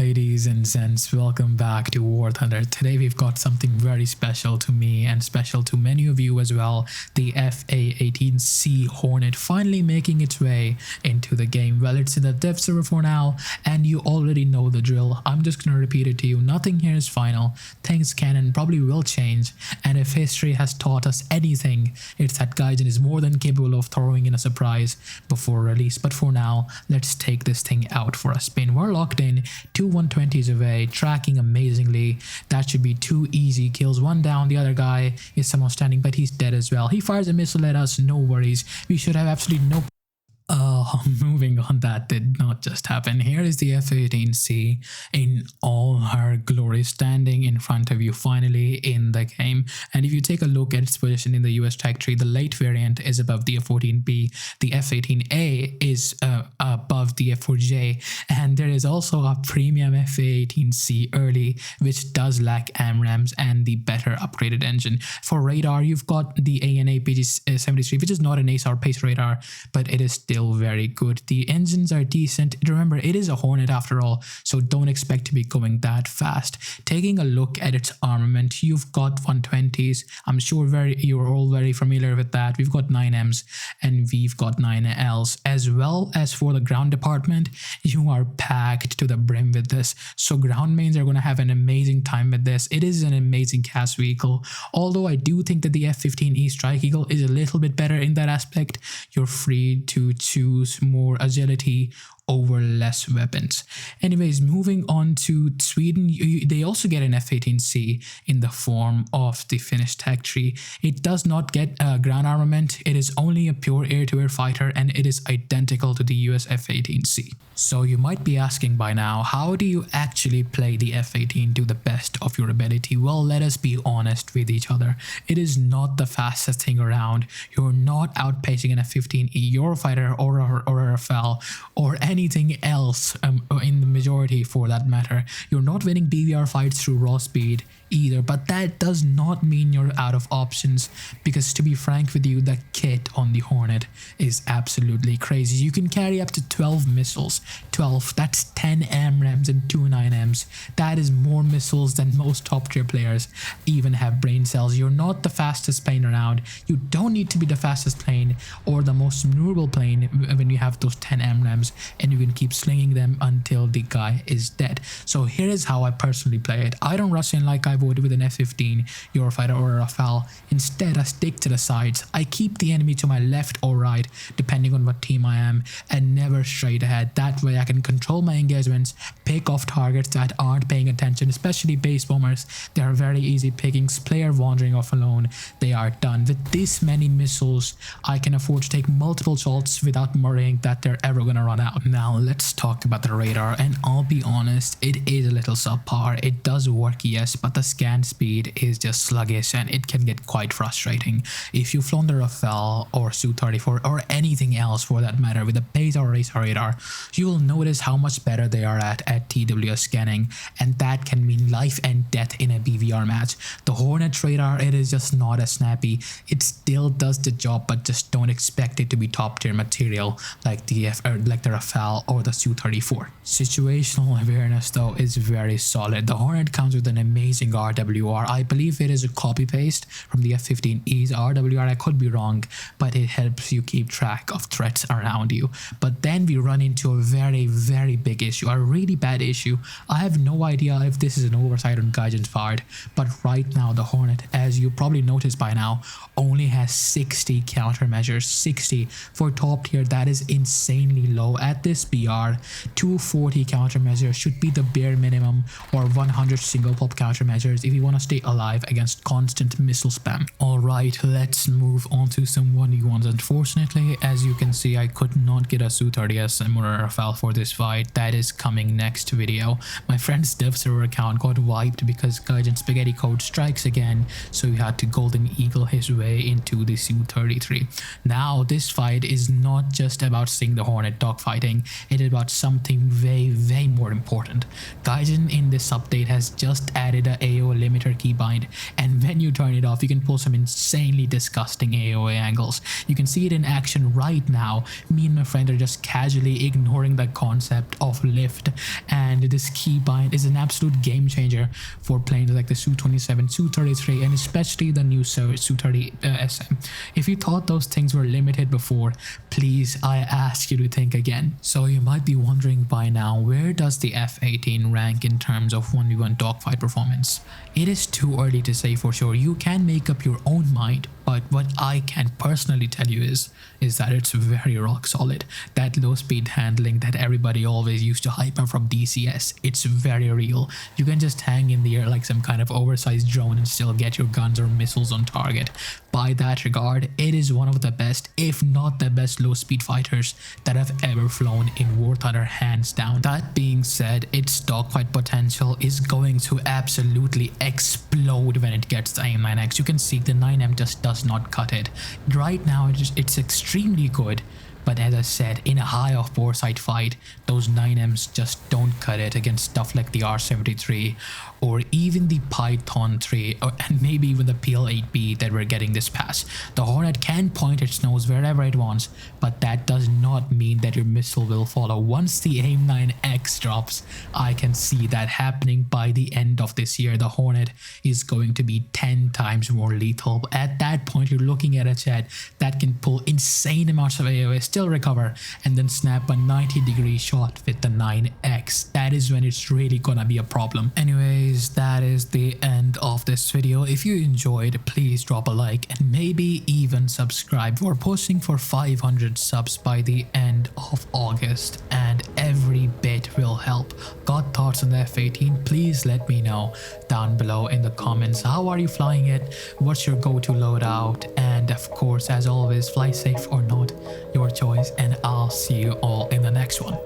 Ladies and gents, welcome back to War Thunder. Today we've got something very special to me and special to many of you as well. The A-18C Hornet finally making its way into the game. Well, it's in the dev server for now and you already know the drill. I'm just gonna repeat it to you. Nothing here is final. Things can and probably will change, and if history has taught us anything, it's that Gaijin is more than capable of throwing in a surprise before release. But for now, let's take this thing out for a spin. We're locked in, two 120s away, tracking amazingly. That should be two easy kills. One down, the other guy is somehow standing, but he's dead as well. He fires a missile at us, no worries. We should have absolutely no... moving on, that did not just happen. Here is the F-18C in all her glory, standing in front of you finally in the game. And if you take a look at its position in the US tech tree, the late variant is above the F-14B, the F-18A is above the F-4J, and there is also a premium F-18C early, which does lack AMRAAMS and the better upgraded engine. For radar, you've got the AN/APG-73, which is not an ASAR pace radar, but it is still very good. The engines are decent. Remember, it is a Hornet after all, so don't expect to be going that fast. Taking a look at its armament, you've got 120s. I'm sure you're all very familiar with that. We've got 9Ms and we've got 9Ls, as well as for the ground department, you are packed to the brim with this. So ground mains are going to have an amazing time with this. It is an amazing cast vehicle, although I do think that the F-15E Strike Eagle is a little bit better in that aspect. You're free to choose more agility over less weapons. Anyways, moving on to Sweden, they also get an F-18C in the form of the Finnish tech tree. It does not get ground armament. It is only a pure air-to-air fighter, and it is identical to the US F-18C. So you might be asking by now, how do you actually play the F-18 to the best of your ability? Well, let us be honest with each other. It is not the fastest thing around. You're not outpacing an F-15E Eurofighter or a Rafale or anything else in the majority for that matter. You're not winning BVR fights through raw speed either, but that does not mean you're out of options, because to be frank with you, the kit on the Hornet is absolutely crazy. You can carry up to 12 missiles. 12, that's 10 AMRAAMS and 2 9Ms. That is more missiles than most top tier players even have brain cells. You're not the fastest plane around. You don't need to be the fastest plane or the most maneuverable plane when you have those 10 AMRAAMS, and you can keep slinging them until the guy is dead. So here is how I personally play it. I don't rush in like I would with an F-15 Eurofighter or a Rafale. Instead, I stick to the sides. I keep the enemy to my left or right depending on what team I am, and never straight ahead. That way I can control my engagements, pick off targets that aren't paying attention, especially base bombers. They are very easy pickings. Player wandering off alone, they are done. With this many missiles, I can afford to take multiple shots without worrying that they're ever gonna run out. Now let's talk about the radar, and I'll be honest, it is a little subpar. It does work, yes, but the scan speed is just sluggish and it can get quite frustrating. If you've flown the Rafale or Su-34 or anything else for that matter with a PACE or ASAR radar, you will notice how much better they are at TWS scanning, and that can mean life and death in a BVR match. The Hornet radar, it is just not as snappy. It still does the job, but just don't expect it to be top tier material like the Rafale or the Su-34. Situational awareness though is very solid. The Hornet comes with an amazing RWR. I believe it is a copy paste from the F-15E's RWR. I could be wrong, but it helps you keep track of threats around you. But then we run into a very big issue, a really bad issue. I have no idea if this is an oversight on Gaijin's part, but right now the Hornet, as you probably noticed by now, only has 60 countermeasures. 60 for top tier. That is insanely low. At this BR, 240 countermeasures should be the bare minimum, or 100 single pop countermeasures if you want to stay alive against constant missile spam. Alright, let's move on to some 1v1s. Unfortunately, as you can see, I could not get a Su-30S or a Rafale for this fight. That is coming next video. My friend's dev server account got wiped because Gaijin Spaghetti Code strikes again, so he had to Golden Eagle his way into the Su-33. Now, this fight is not just about seeing the Hornet dogfighting, it is about something way more important. Gaijin in this update has just added a AO limiter keybind, and when you turn it off, you can pull some insanely disgusting AOA angles. You can see it in action right now. Me and my friend are just casually ignoring the concept of lift, and this keybind is an absolute game changer for planes like the Su-27, Su-33, and especially the new Su-30 SM. If you thought those things were limited before, please, I ask you to think again. So you might be wondering by now, where does the F-18 rank in terms of 1v1 dogfight performance? It is too early to say for sure. You can make up your own mind, but what I can personally tell you is that it's very rock solid. That low speed handling that everybody always used to hype up from DCS, it's very real. You can just hang in the air like some kind of oversized drone and still get your guns or missiles on target. By that regard, it is one of the best, if not the best, low speed fighters that have ever flown in War Thunder, hands down. That being said, its dogfight potential is going to absolutely explode when it gets the AIM-9X. You can see the 9M just does not cut it. Right now, it's extremely good. But as I said, in a high of boresight fight, those 9Ms just don't cut it against stuff like the R-73 or even the Python 3 and maybe even the PL-8B that we're getting this pass. The Hornet can point its nose wherever it wants, but that does not mean that your missile will follow. Once the AIM-9X drops, I can see that happening by the end of this year. The Hornet is going to be 10 times more lethal. At that point, you're looking at a jet that can pull insane amounts of AOS, still recover, and then snap a 90-degree shot with the 9X. That is when it's really gonna be a problem. Anyways, that is the end of this video. If you enjoyed, please drop a like and maybe even subscribe. We're pushing for 500 subs by the end of August, and every bit will help. Got thoughts on the F-18? Please let me know down below in the comments. How are you flying it? What's your go-to loadout? And of course, as always, fly safe or not, your choice, and I'll see you all in the next one.